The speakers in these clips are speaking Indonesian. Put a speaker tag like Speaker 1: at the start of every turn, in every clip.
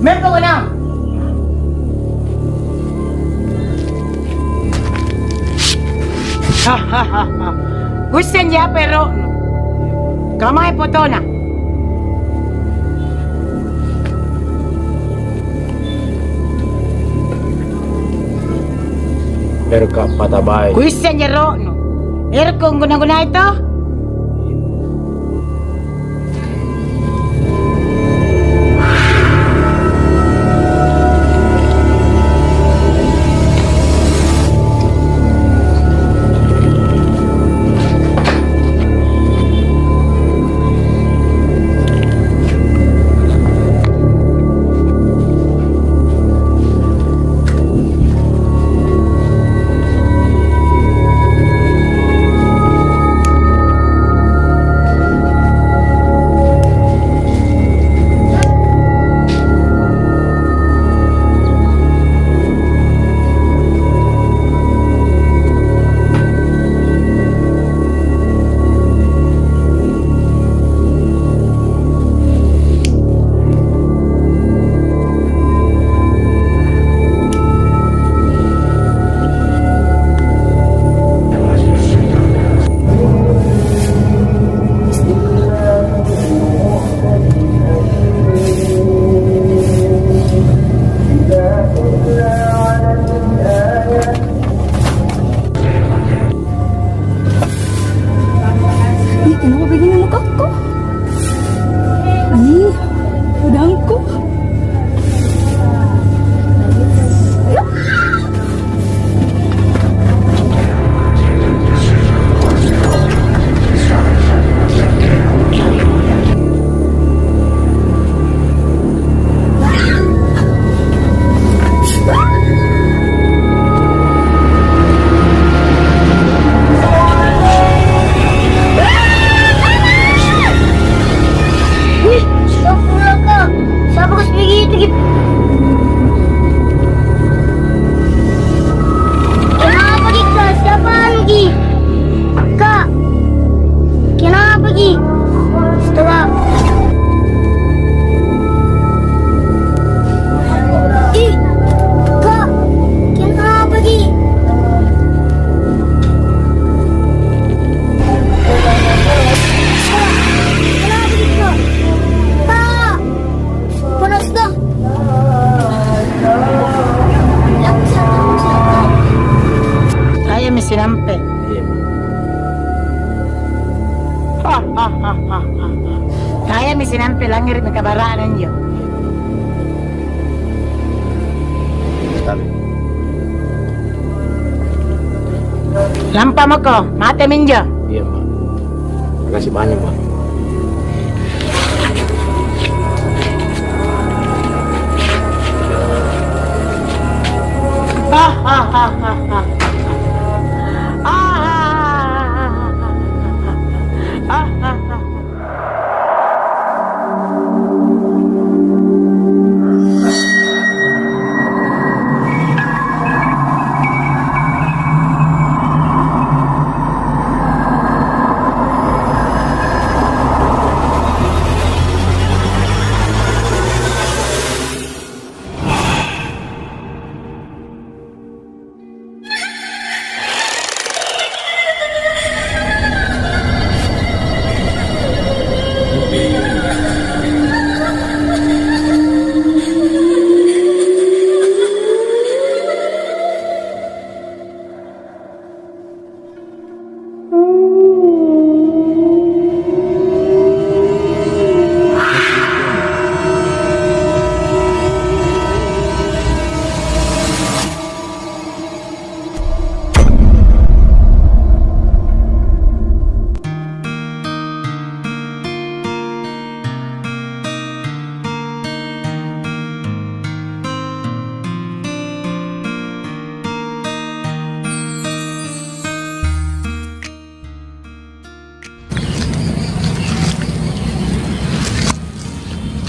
Speaker 1: Merko ko na. Gusto niya pero kamay po to na.
Speaker 2: Pero ka patabay.
Speaker 1: Gusto niya ro. Kung guna-guna ito.
Speaker 3: Kenapa begini mukaku? Ih, udangku.
Speaker 1: Sinampe. Kaya mi sinampe lang rin nakabaraanan niyo. Lampa mo ko, mate minjo.
Speaker 2: Iya, Mak. Makasih banyak, Mak.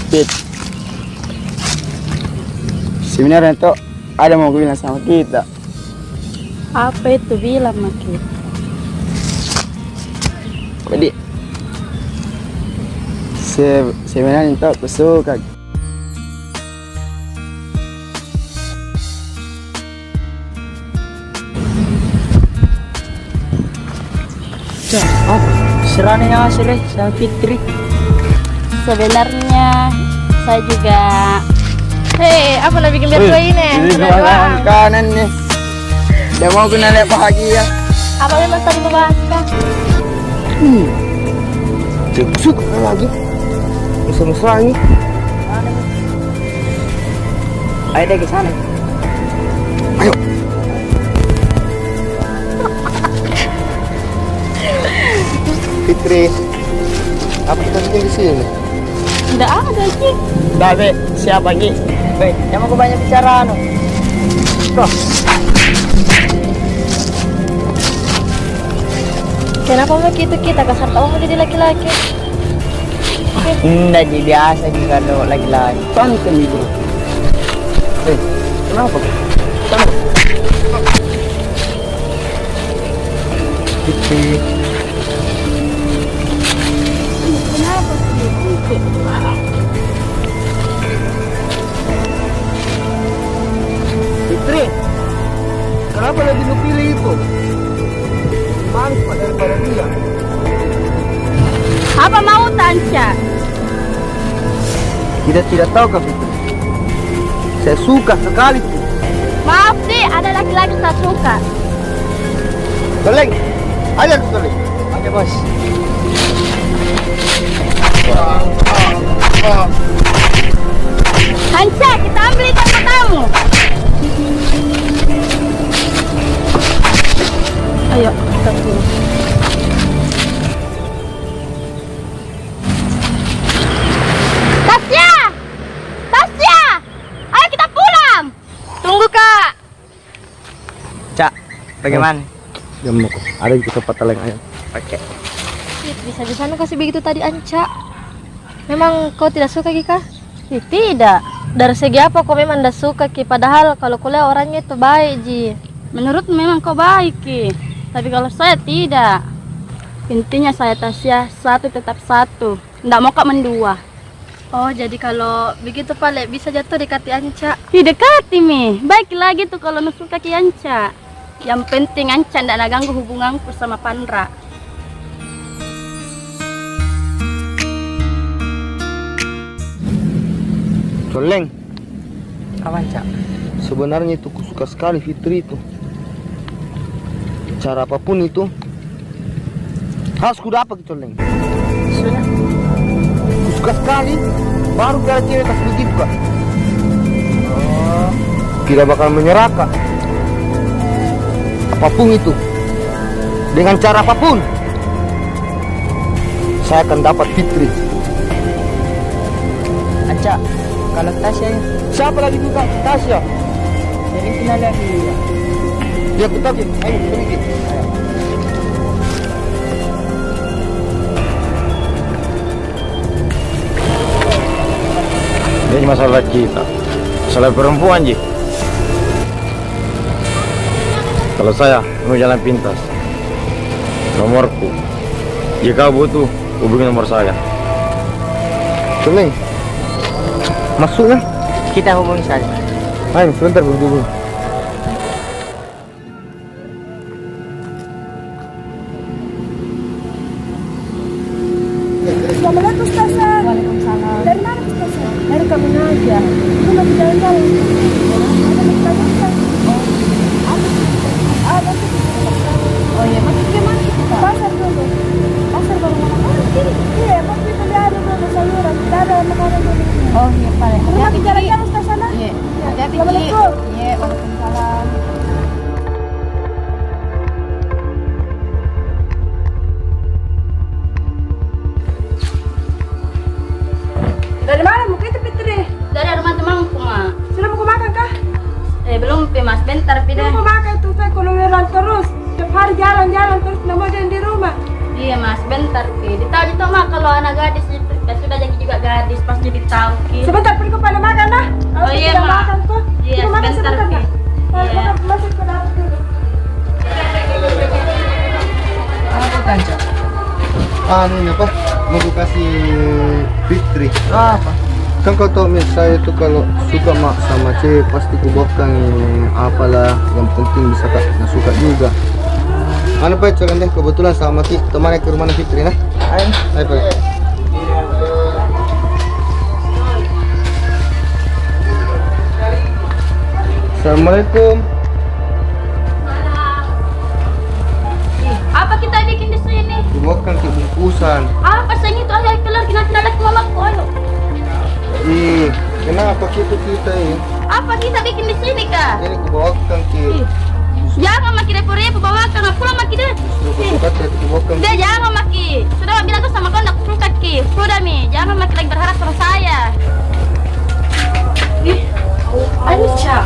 Speaker 4: Pit, sebenarnya itu ada mau bilang sama kita.
Speaker 3: Apa itu bilang Maki?
Speaker 4: Jadi sebenarnya itu aku suka.
Speaker 1: Oh, serane yang hasilnya sama Fitri.
Speaker 3: Sebenarnya saya juga. Hei, apa lebih bikin berdua ini?
Speaker 4: Ini kemana kanan nih? Dia mau kena lihat bahagia.
Speaker 3: Apa memang tadi membahaskan?
Speaker 4: Suka lagi. Mesra-mesra ini. Ayo deh ke sana. Ayo. Fitri, apa kita bikin di sini?
Speaker 3: Tidak ada Ki.
Speaker 4: Babe, siapa Ki? Baik, yang mau banyak bicara anu. Bro.
Speaker 3: Kenapa mau gitu kita kasar tahu mau jadi laki-laki?
Speaker 1: Enggak jadi biasa nih kalau lagi-lagi.
Speaker 4: Santai nih bro. Kenapa? Kenapa? Fitri. Fitri, kenapa lebih pilih itu? Manis pak daripada dia.
Speaker 3: Apa mau Tansya?
Speaker 4: Kita tidak tahu kak Fitri. Saya suka sekali.
Speaker 3: Maaf sih, ada laki-laki tak suka.
Speaker 4: Toleng, ayo Toleng.
Speaker 1: Oke bos.
Speaker 3: Tansya, kita ambil ikan matamu. Ayo, kita pulang. Tasya! Tasya! Ayo kita pulang! Tunggu kak!
Speaker 1: Cak, bagaimana?
Speaker 4: Jamu, ada di tempat Toleng ayo.
Speaker 1: Oke.
Speaker 3: Bisa-bisa nu kasih begitu tadi Anca. Memang kau tidak suka Kika? Tidak. Dari segi apa kau memang tidak suka Ki? Padahal kalau kuliah orangnya itu baik Ji. Menurut memang kau baik Ki. Tapi kalau saya tidak. Intinya saya Tasya satu tetap satu. Tidak mau kak mendua. Oh jadi kalau begitu Pale bisa jatuh dekati Anca. Dekati Mi. Baik lagi tuh kalau nu suka Ki Anca. Yang penting Anca tidak ganggu hubunganku sama Pandra.
Speaker 4: Toleng,
Speaker 1: Kapan Cak?
Speaker 4: sebenarnya itu aku suka sekali Fitri itu. Cara apapun itu harus ku dapat Toleng.
Speaker 1: Sudah.
Speaker 4: Aku suka sekali. Baru kira cewek tas begitu kak. Tidak bakal menyerah kak. Apapun itu, dengan cara apapun, saya akan dapat Fitri.
Speaker 1: Anca, kalau Tasya ini,
Speaker 4: Siapa lagi tuh kak? Tasya.
Speaker 1: jadi kenal lagi ya.
Speaker 4: Dia aku tahu. Ayo pergi.
Speaker 2: Ini masalah kita. Masalah perempuan Ji. Kalau saya mau jalan pintas, nomorku. Jika butuh, hubungi nomor saya.
Speaker 4: Toleng, masuknya.
Speaker 1: Kita hubungi saja.
Speaker 4: Ayo sebentar dulu.
Speaker 3: Assalamualaikum Ustazah. Waalaikumsalam. Dari mana Ustazah? Dari Kamunaja. Itu lagi jalan-jalan. Oh iya, masuk ke mana? Pasar dulu. Pasar baru mana? Iya, masuk itu dia ada dulu sayuran. Tidak ada makanan dulu. Oh iya, paling. Hati-hati jalan-jalan Ustazah. Iya. Hati-hati. Assalamualaikum. Iya, waalaikumsalam.
Speaker 5: Dari mana muka itu Fitri?
Speaker 3: Dari rumah temanku, Ma.
Speaker 5: Sudah mau makan kah?
Speaker 3: Belum, Mas. Bentar,
Speaker 5: Sudah
Speaker 3: Pida.
Speaker 5: mau makan itu saya keluaran terus. Setiap hari jalan-jalan terus nggak mau jalan di rumah.
Speaker 3: Iya, Mas. Bentar, Pi. Ditahu itu, Ma, kalau anak gadis itu sudah jadi juga gadis, pasti ditahu, Ki.
Speaker 5: Sebentar pergi pada makan dah. Kalau
Speaker 3: Oh, iya,
Speaker 5: tidak
Speaker 3: Ma.
Speaker 5: makan kok.
Speaker 3: Iya,
Speaker 5: Kita makan
Speaker 3: sebentar,
Speaker 5: sebentar
Speaker 3: Pi.
Speaker 5: kah?
Speaker 3: Iya.
Speaker 5: Masuk ke dalam dulu.
Speaker 1: Apa Cak?
Speaker 4: Ini apa? Mau gue kasih Fitri.
Speaker 1: Apa?
Speaker 4: Kan kau tau Mit, saya tuh kalau suka sama cewek pasti kubawakan apalah yang penting bisa kak nah, suka juga. Anu Pak, coba deh kebetulan sama Ki temannya ke rumah Fitri nah. Ayo Pak. Assalamualaikum.
Speaker 3: Apa kita bikin di sini?
Speaker 4: Kubawakan ke bungkusan.
Speaker 3: Apa sini tuh ayah keluar kita lagi mamaku ayo.
Speaker 4: Kenapa kita ini?
Speaker 3: Apa kita bikin di sini kak?
Speaker 4: Ini kubawakan ke
Speaker 3: Jangan maki repo-repo bawakan aku pulang maki deh.
Speaker 4: suka kubawakan.
Speaker 3: Dia jangan maki. Sudah bilang tuh sama kau nak suka ki. Sudah mi, jangan maki lagi berharap sama saya. Anca.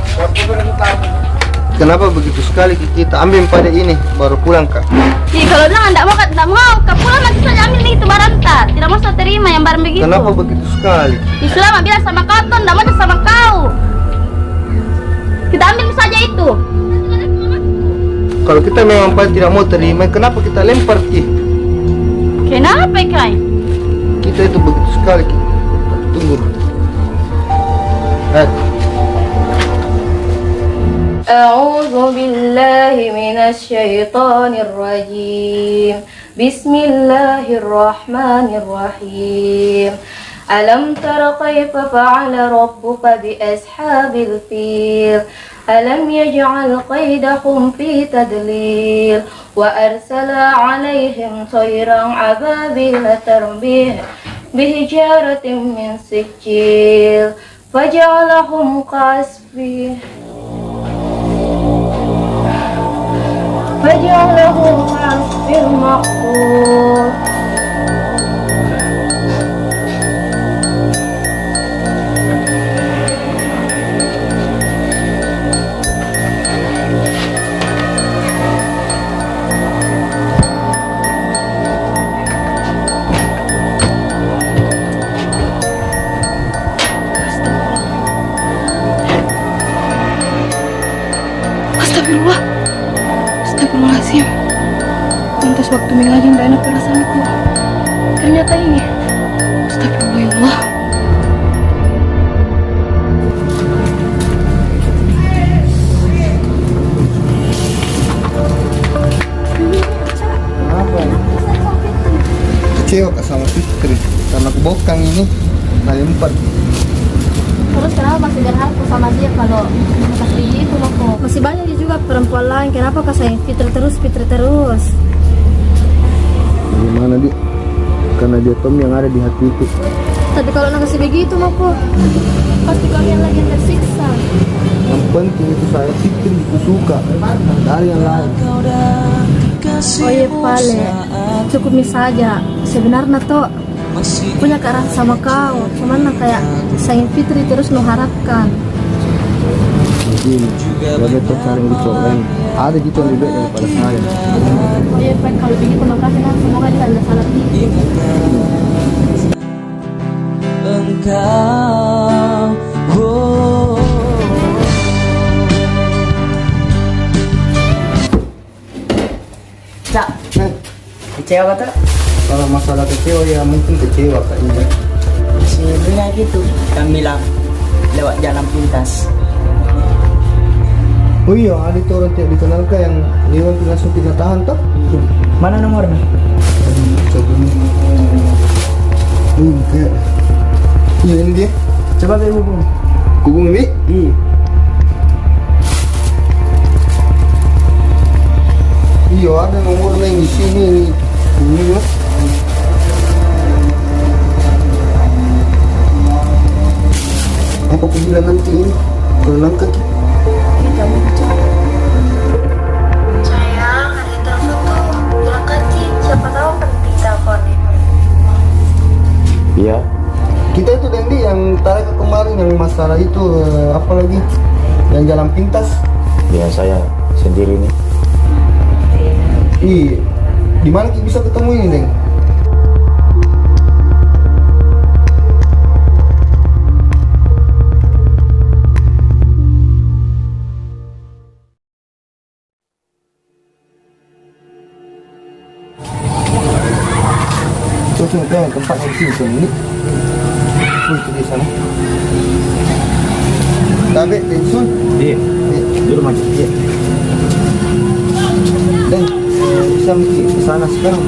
Speaker 4: Kenapa begitu sekali kita ambil pada ini baru pulang kak?
Speaker 3: Kalau bilang enggak mau, kak pulang maki saja ambil nih itu barang tak. Tidak mau saya terima yang barang begitu.
Speaker 4: Kenapa begitu sekali?
Speaker 3: Sudah mah bilang sama kau tuh enggak mau sama kau. Kita ambil saja itu.
Speaker 4: Kalau kita memang tidak mau terima, kenapa kita lempar Ki?
Speaker 3: Kenapa kai?
Speaker 4: Kita itu begitu sekali Ki. Tunggu.
Speaker 3: أعوذ بالله من الشيطان الرجيم بسم الله الرحمن الرحيم ألم تر كيف فعل ربك بأصحاب الفيل ألم يجعل كيدهم في تضليل وأرسل عليهم طيرا أبابيل ترميهم بحجارة من سجيل فجعلهم كعصف مأكول. Astagfirullah. Astagfirullahaladzim. Pantas waktu ini lagi nggak enak perasaanku. Ternyata ini. Astagfirullah.
Speaker 4: Kenapa? Kecewa kak sama Fitri karena kubawakan ini nah lempar.
Speaker 3: Terus kenapa masih berharap sama dia kalau masih itu loh kok? Masih banyak juga perempuan lain. Kenapa kau sayang Fitri terus?
Speaker 4: Gimana dia? Karena dia Tom yang ada di hatiku.
Speaker 3: Tapi kalau nak kasih begitu loh kok, pasti kalian lagi tersiksa.
Speaker 4: Yang penting itu saya Fitri itu suka dari yang lain.
Speaker 3: Oh iya Pale, cukup saja. Sebenarnya toh punya kerasa sama kau, cuman nak kayak sayang Fitri terus lo harapkan.
Speaker 4: Begini, lebih tersaring di cowok ada gitu yang lebih baik daripada saya.
Speaker 3: Oh iya Pak, kalau begitu makasih nah, semoga tidak ada salah dikit.
Speaker 6: Engkau
Speaker 1: Cak, kecewa kata?
Speaker 4: Kalau masalah kecewa ya mungkin kecewa kak ini.
Speaker 1: Sebenarnya gitu, kami bilang lewat jalan pintas.
Speaker 4: Oh iya, ada itu orang tidak dikenal kak yang lewat langsung kita tahan toh?
Speaker 1: Mana nomornya?
Speaker 4: Coba nih. Kayak. Iya ini dia.
Speaker 1: Coba gue hubungi.
Speaker 4: Hubungi Mi.
Speaker 1: Iya.
Speaker 4: Iya ada nomornya yang di sini nih. Ini mas. Apa aku bilang nanti ini? Kalau langkah
Speaker 3: Sayang, ada yang telepon tuh. Bilang Kaki, siapa tahu penting teleponnya.
Speaker 2: Iya.
Speaker 4: kita itu Dendi yang tarik ke kemarin yang masalah itu apa lagi? Yang jalan pintas.
Speaker 2: Ya saya sendiri nih.
Speaker 4: Iya. Di mana kita bisa ketemu ini, Deng? langsung ke tempatnya di sini menit. Itu di sana. Tapi tension.
Speaker 2: Iya. Di rumah aja. Iya.
Speaker 4: Dan bisa mesti ke sana sekarang.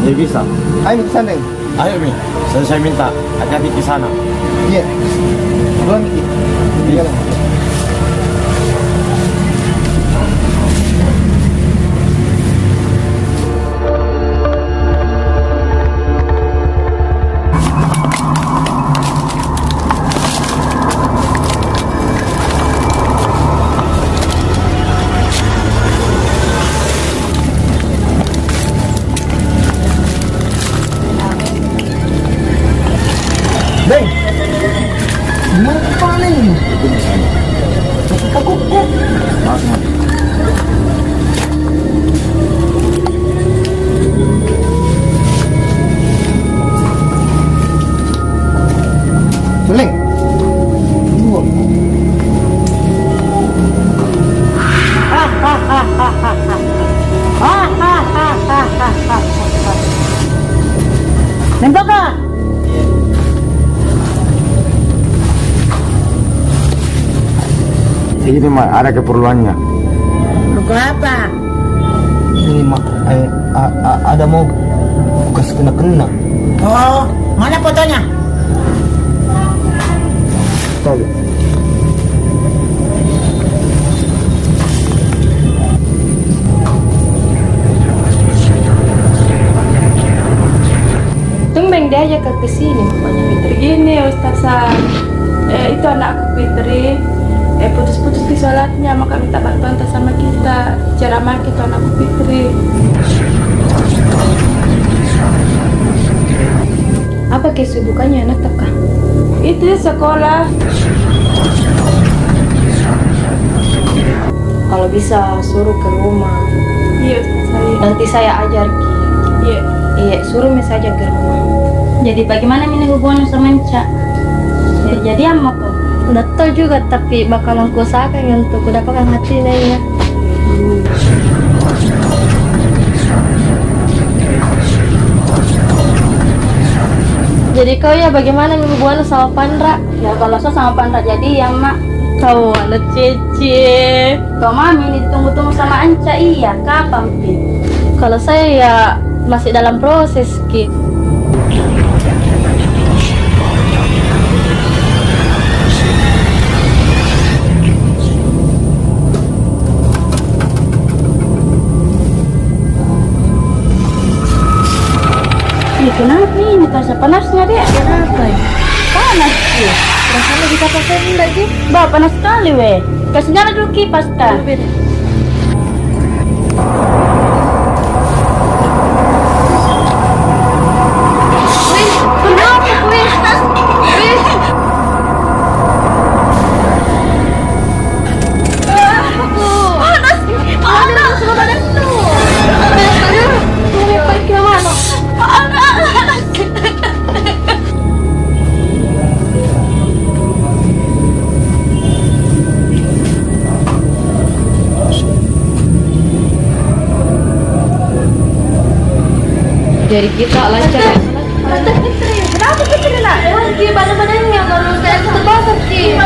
Speaker 2: Ya bisa.
Speaker 4: Ayo ke sana.
Speaker 2: Ayo Mi, saya minta hati-hati di sana.
Speaker 4: Iya. Pulang Miki. Iya. Bang, gimana panen ini? Aku kok.
Speaker 2: Langsung.
Speaker 4: Seleng. Dua.
Speaker 1: Nempel ka?
Speaker 2: Itu mah ada keperluannya.
Speaker 1: Luka apa?
Speaker 4: Ini mak, ada mau bekas kena.
Speaker 1: Oh, mana fotonya?
Speaker 4: Tahu.
Speaker 5: Tumben dia aja ke sini pokoknya Fitri. Gini Ustazah, itu anakku Fitri. Putus-putus di sholatnya, maka minta bantuan sama kita. Ceramah kita anakku Fitri.
Speaker 3: Apa kesibukannya anak kakak?
Speaker 5: Itu sekolah.
Speaker 3: Kalau bisa suruh ke rumah.
Speaker 5: Iya Ustazah.
Speaker 3: Nanti saya ajar Ki.
Speaker 5: Iya.
Speaker 3: Iya, suruh saja ke rumah.
Speaker 6: Jadi bagaimana ini hubungan sama Enca? Ya, jadi apa kok?
Speaker 3: Udah tahu juga, tapi bakalan kuusahakan untuk kudapatkan hatinya ya. Jadi kau ya bagaimana hubungan sama Pandra?
Speaker 6: Ya kalau so sama Pandra jadi ya mak.
Speaker 3: Kau anak Cece.
Speaker 6: Kau mami ini ditunggu-tunggu sama Enca, iya kapan Pi?
Speaker 3: Kalau saya ya masih dalam proses Ki.
Speaker 6: Iya kenapa ini terasa panasnya dia?
Speaker 3: Kenapa ya?
Speaker 6: Panas sih.
Speaker 3: Rasanya bisa pakai lagi?
Speaker 6: Bah panas sekali weh. Kasih nyala dulu kipas kan.
Speaker 3: Jadi kita lancar.
Speaker 6: Kenapa Fitri nak?
Speaker 3: Ki badan-badannya baru saya terbakar Ki.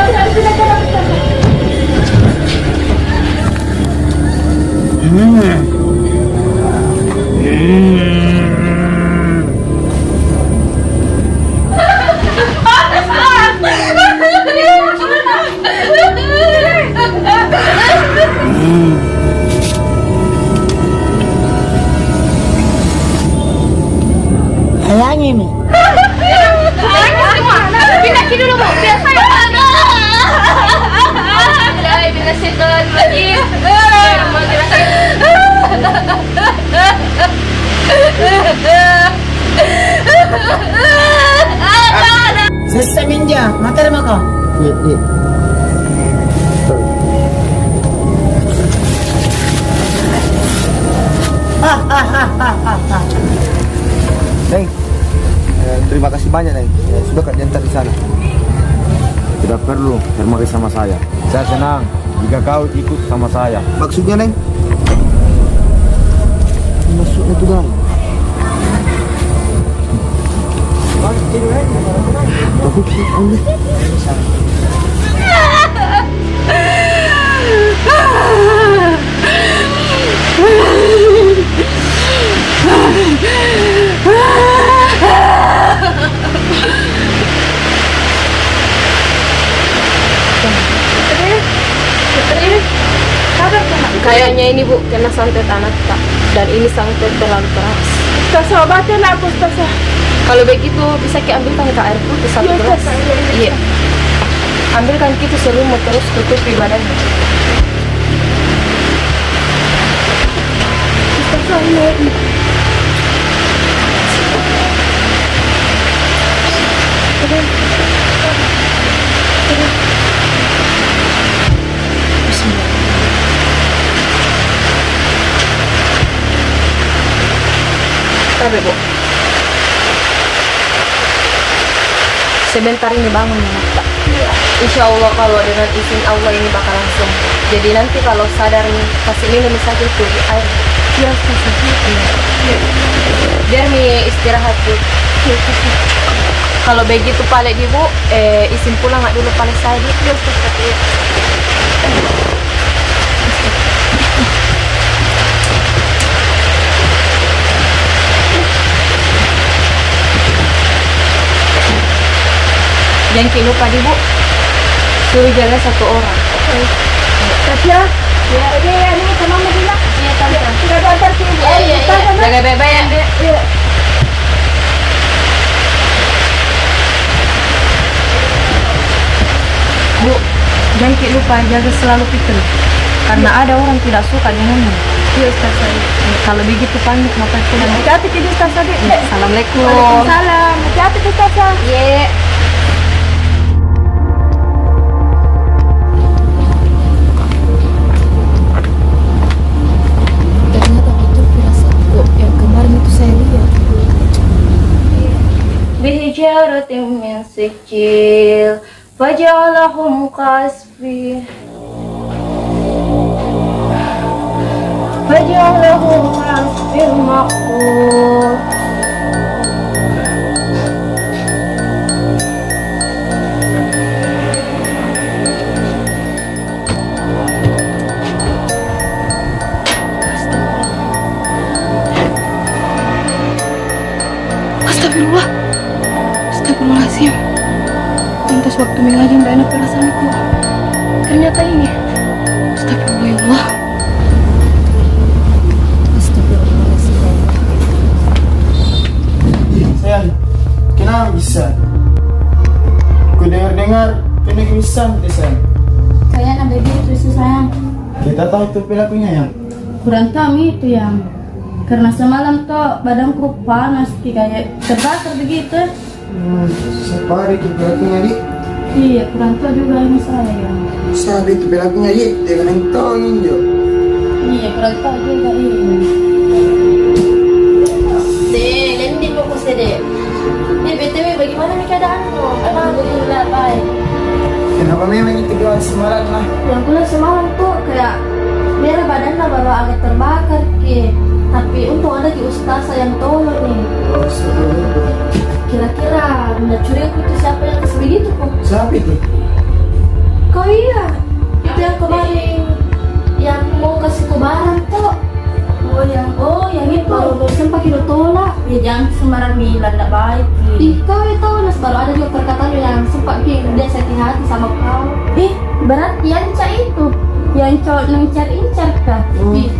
Speaker 1: Hayangin mi.
Speaker 3: Pindah Ki dulu Bu, biar saya panas. Bila setan lagi.
Speaker 1: Sesaminja, matar mo ko.
Speaker 4: Iya, iya. Neng, terima kasih banyak Neng. Sudah Kak diantar di sana.
Speaker 2: Tidak perlu terima kasih sama saya. Saya senang jika kau ikut sama saya.
Speaker 4: Maksudnya Neng? Maksudnya tuh Bang.
Speaker 3: Kayaknya ini Bu kena santet anak Kak. Dan ini santet terlalu keras.
Speaker 5: Ustazah, obatin aku Ustazah.
Speaker 3: Kalau begitu bisa ambilkan ke air putih satu
Speaker 5: Iya,
Speaker 3: gelas.
Speaker 5: Ustazah, iya.
Speaker 3: Iya. Ambilkan itu selimut terus tutupi badannya.
Speaker 5: Ustazah, ini.
Speaker 3: Tapi Bu, sebentar ini bangun ya Kak. Insya Allah kalau dengan izin Allah ini bakal langsung. Jadi nanti kalau sadar nih kasih minum saja itu di air.
Speaker 5: Ya, Ustazah.
Speaker 3: Biar nih istirahat Bu. Kalau begitu pale di Bu, izin pulang nggak dulu pale saya di. Ya, Ustazah. Jangan lupa di Bu, suruh jaga satu orang.
Speaker 5: Tasya, ya ini sama Mama bilang.
Speaker 3: Iya Tante.
Speaker 5: Sudah antar sini Bu.
Speaker 3: Iya. Jaga baik-baik ya Dek.
Speaker 5: Iya.
Speaker 3: Bu, jangan lupa jaga selalu Fitri. Karena ada orang tidak suka dengannya.
Speaker 5: Iya Ustazah.
Speaker 3: Kalau begitu pamit maka pulang.
Speaker 5: Hati-hati di Ustazah. Dek.
Speaker 3: Assalamualaikum.
Speaker 5: Waalaikumsalam. Hati-hati Ustazah.
Speaker 3: Iya.
Speaker 7: Ternyata betul firasatku yang kemarin itu saya lihat.
Speaker 3: Bihijaratin min sijil faja'alahum kasfi ma'kul.
Speaker 5: Astagfirullah. Astagfirullahaladzim. Pantas waktu mengaji tidak enak perasaanku. Ternyata ini. Astagfirullah.
Speaker 4: Sayang, kenapa bisa? Ku dengar-dengar kena kemisan deh sayang.
Speaker 6: Kayaknya begitu sih sayang.
Speaker 4: Kita tahu itu pelakunya yang.
Speaker 6: Kurang tahu itu yang. Karena semalam tuh badanku panas kayak terbakar begitu.
Speaker 4: Separi itu pelakunya di.
Speaker 6: Iya, kurang tahu juga ini saya yang.
Speaker 4: Sabi itu pelakunya di. Dia kena tahu ninjo.
Speaker 6: Iya, kurang tahu juga ini.
Speaker 3: Dek, Lendi fokus deh. BTW bagaimana nih keadaanmu?
Speaker 6: Alhamdulillah baik.
Speaker 4: Kenapa memang itu doang semalam lah?
Speaker 6: Yang kuliah semalam tuh kayak merah badannya baru agak terbakar ki. Tapi untung ada ki ustazah yang tolong nih. Kira-kira benda curiga itu siapa yang kasih begitu kok?
Speaker 4: Siapa itu?
Speaker 6: Kau iya, itu yang kemarin yang mau kasih ke barang tuh. Oh yang itu barusan pakai tolak. Ya jangan sembarang bilang tidak baik. Ih kau ya tahu nas baru ada juga perkataan yang sempat dia sakit hati sama kau. Berarti yang itu yang cowok incar kah?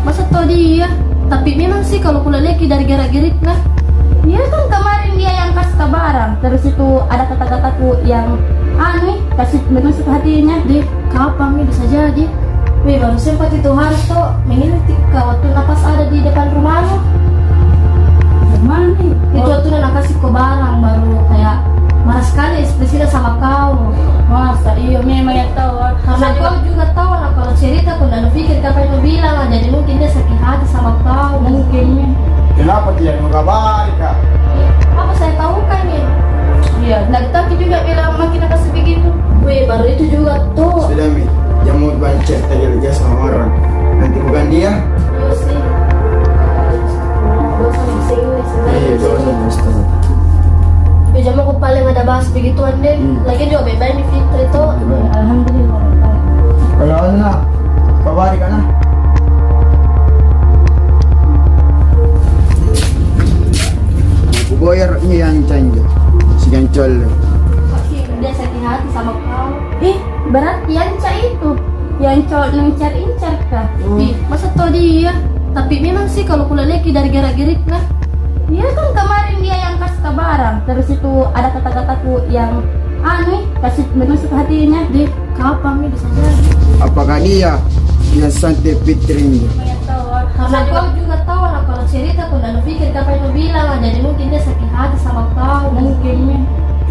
Speaker 6: Masa tau dia? Tapi memang sih kalau kuliah lagi dari gerak-gerik lah. Dia kan kemarin dia yang kasih ke barang. Terus itu ada kata-kataku yang aneh kasih menusuk hatinya. Deh kapan nih bisa jadi? Baru sempat itu hari tuh mengingat waktu napas ada di depan rumahnya. Gimana nih? Itu waktu nak kasih ke barang baru kayak marah sekali ekspresinya sama kau. Masa iya memang ya tahu. Karena kau juga tahu lah kalau cerita kau dan pikir apa yang bilang lah. Jadi mungkin dia sakit hati sama kau mungkin.
Speaker 4: Kenapa dia mengabari kak?
Speaker 6: Apa saya tahu kan ya? Iya, nggak tahu juga bilang makin kasih begitu. Baru itu juga tuh.
Speaker 4: Sudah Mi, jangan mau baca tadi sama orang. Nanti bukan dia.
Speaker 6: Iya sih. Dosa sini
Speaker 4: Iya, dosa
Speaker 6: sebenarnya.
Speaker 4: Ustaz.
Speaker 6: Ya jangan aku paling ada bahas begituan deh. Lagi juga bebas nih Fitri tuh.
Speaker 3: Alhamdulillah.
Speaker 4: Kalau na, kabari ka na. Bugoyer niya yang canjo. Si Gancol.
Speaker 6: Pasti dia sakit hati sama kau.
Speaker 5: Berarti Yanca itu yang cowok incar kah?
Speaker 6: Masa tau dia? Tapi memang sih kalau kuliah lagi dari gerak-gerik lah.
Speaker 5: Iya kan kemarin dia yang kasih kabaran. Terus itu ada kata-kataku yang kasih menusuk hatinya.
Speaker 6: Deh, kapan nih bisa jadi?
Speaker 4: Apakah dia yang santai Fitri ini?
Speaker 6: Karena kau juga tahu lah kalau cerita kau dan pikir kapan itu bilang lah. Jadi mungkin dia sakit hati sama kau. Mungkin nih.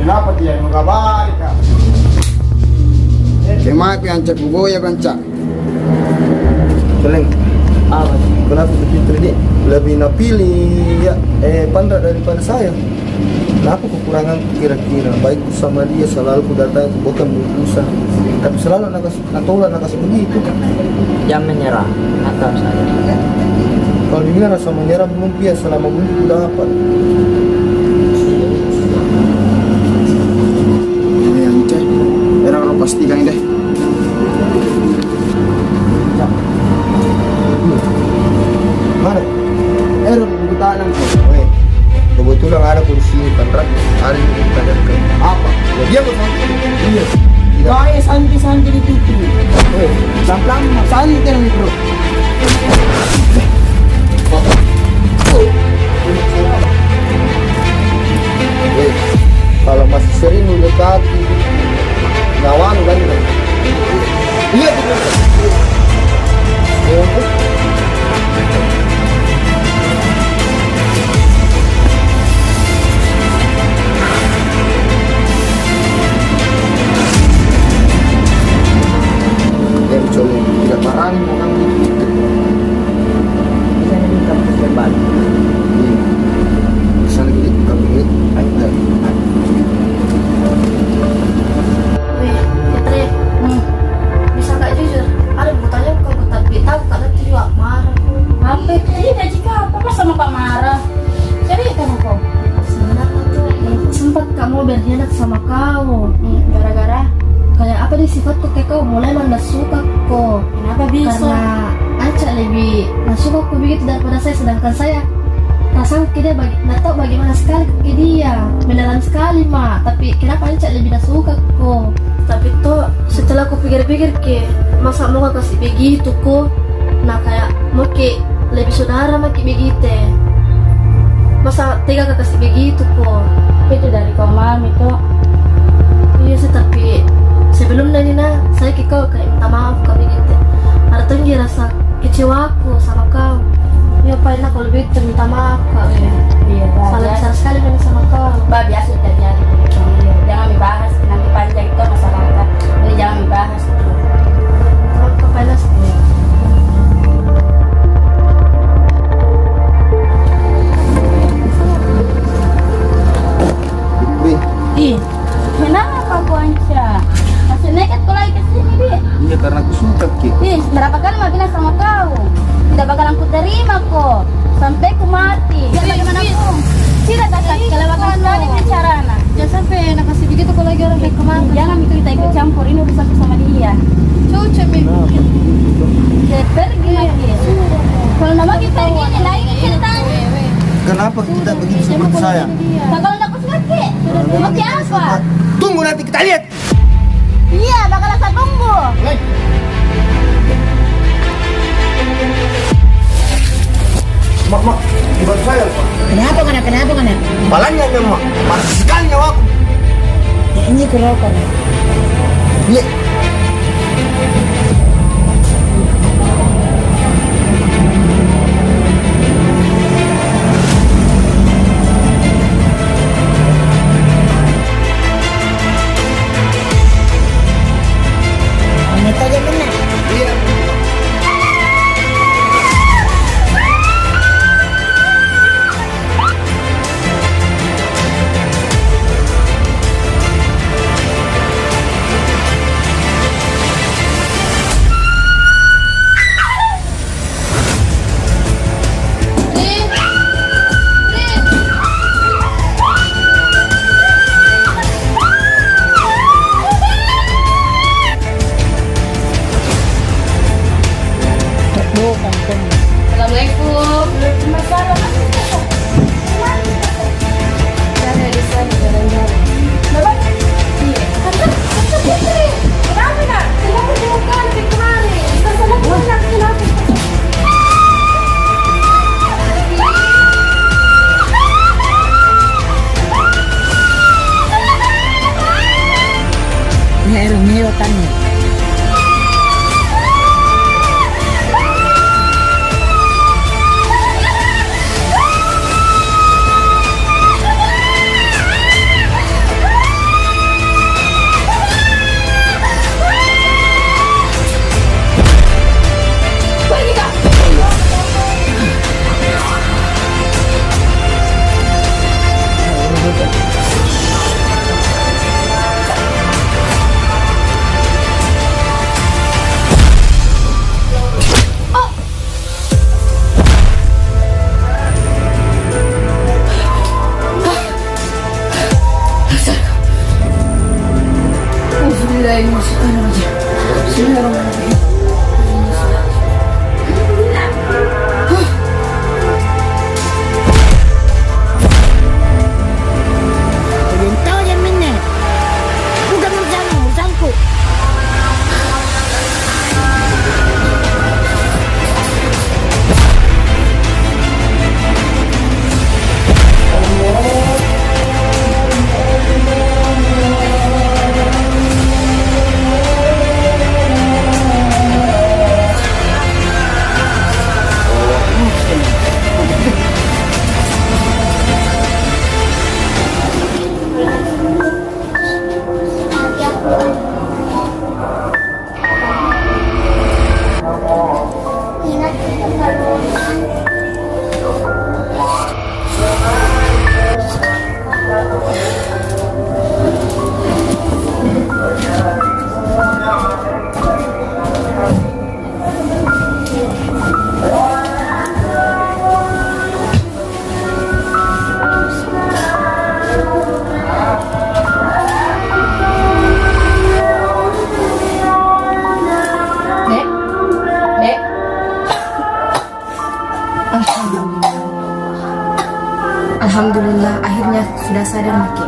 Speaker 4: Kenapa dia mengabari kak? Kenapa yang cak bugoyer kan cak? Keleng. Kenapa Fitri ini lebih napilih ya Pandra daripada saya? Kenapa kekurangan kira-kira? Baik sama dia selalu ku datang bukan berusaha, tapi selalu nakasih begitu.
Speaker 8: Jangan menyerah, atau saja.
Speaker 4: Kalau dibilang rasa menyerah belum biasa selama belum ku dapat. Ini yang cek, orang pastikan deh. Mana? Buku tanam kok. Kebetulan ada kursi kontrak, ada yang kita datang. Apa? Ya dia kok santai. Iya. Kaya santai-santai itu tuh. Pelan-pelan, santai nih bro. Kalau masih sering mendekati nyawan kan? Iya betul. Yang coba tidak marah orang itu.
Speaker 8: Bisa meningkat kembali.
Speaker 4: Bisa lagi kami ada.
Speaker 6: Fitri, bisa nggak jujur? Ada bertanya kau tapi tahu karena dia marah.
Speaker 5: Apa tidak jika apa sama Pak marah? Cerita kok.
Speaker 6: Sebenarnya tuh sempat kamu berkhianat sama kau.
Speaker 5: Gara-gara
Speaker 6: Kayak apa deh sifatku kayak kau mulai nggak suka kok.
Speaker 5: kenapa bisa?
Speaker 6: Karena Anca lebih suka aku begitu daripada saya, sedangkan saya perasaan dia nggak tahu bagaimana sekali ke dia, mendalam sekali mak. Tapi kenapa Anca lebih suka kok? Tapi tuh setelah aku pikir-pikir ke masa mau kasih begitu kok, nah kayak mau ke lebih saudara mak begitu. Masa tega kasih begitu kok?
Speaker 5: Itu dari kau mami tuh.
Speaker 6: Iya sih, tapi sebelum Nina saya ke kau kayak minta maaf kau begitu. Ada tinggi rasa kecewaku sama kau. Ya pernah kalau begitu minta maaf kau ya.
Speaker 5: Iya,
Speaker 6: Salah besar sekali memang sama kau.
Speaker 5: Bah biasa terjadi. Iya, jangan dibahas nanti panjang itu masalah kita. Ini jangan dibahas.
Speaker 6: Kalau kau pernah
Speaker 5: Ih, kenapa kau Anca? Masih nekat kau lagi kesini dia.
Speaker 4: Iya karena aku suka ki.
Speaker 5: Ih, berapa kali mau bilang sama kau? Tidak bakalan ku terima kok. Sampai ku mati. Biar bagaimanapun. Tidak dapat kelewatan sekali bicarana.
Speaker 6: jangan sampai nak kasih begitu kalau lagi orang kayak kemana.
Speaker 5: Jangan itu kita ikut campur. Ini urusan sama dia.
Speaker 6: Cucu
Speaker 5: Dia pergi lagi. Kalau nama kita pergi ini lagi ceritanya.
Speaker 4: Kenapa kita begitu seperti saya?
Speaker 5: Nah, kalau nak kusuka ke? Oke apa?
Speaker 4: Tunggu nanti kita lihat.
Speaker 5: Iya, bakalan saya tunggu.
Speaker 4: Mak, dibantu saya pak.
Speaker 1: Kenapa?
Speaker 4: Palanya mak, panas sekali nyawaku.
Speaker 1: Ini kerokok.
Speaker 4: Iya.
Speaker 1: Ini aja benar.
Speaker 4: Iya.
Speaker 1: perbuatanmu.
Speaker 7: Alhamdulillah, akhirnya sudah sadar Maki.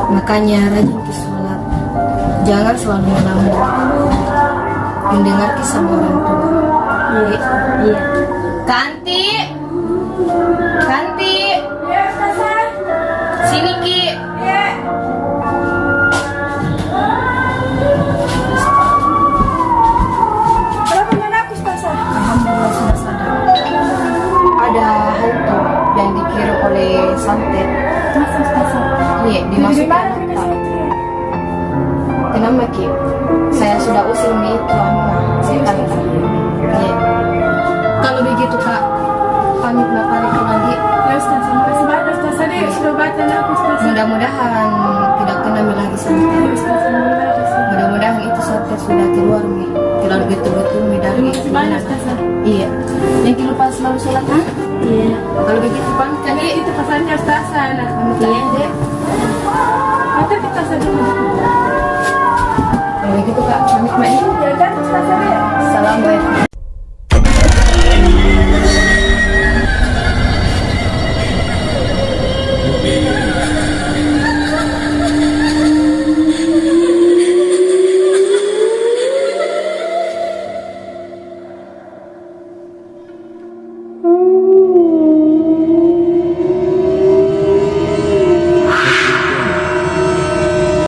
Speaker 7: Makanya rajin ke sholat, jangan selalu melamun, mendengar kisah orang tua. Iya. Kanti, Kanti, sini Ki. Alhamdulillah sudah sadar. Ada hantu yang dikirim oleh santet. Iya, dimasukkan hutan. Kenapa Ki? Saya sudah usir itu setan. Iya. Kalau begitu Kak, pamit balik lagi.
Speaker 5: Ya Ustaz, terima kasih banyak Ustaz. Tadi sudah baca aku Ustaz.
Speaker 7: Mudah-mudahan tidak kena lagi santet.
Speaker 5: Ustaz,
Speaker 7: Mudah-mudahan itu santet sudah keluar keluar betul-betul dari
Speaker 5: terima kasih banyak Ustaz.
Speaker 7: Iya. Yang lupa selalu sholat kan? Iya. Kalau begitu pamit
Speaker 5: Jadi
Speaker 7: Ki.
Speaker 5: itu pesannya Ustaz.
Speaker 7: Iya deh.
Speaker 5: Nanti kita sedang.
Speaker 7: Kalau begitu Kak, pamit Mak.
Speaker 5: Ya kan Ustaz.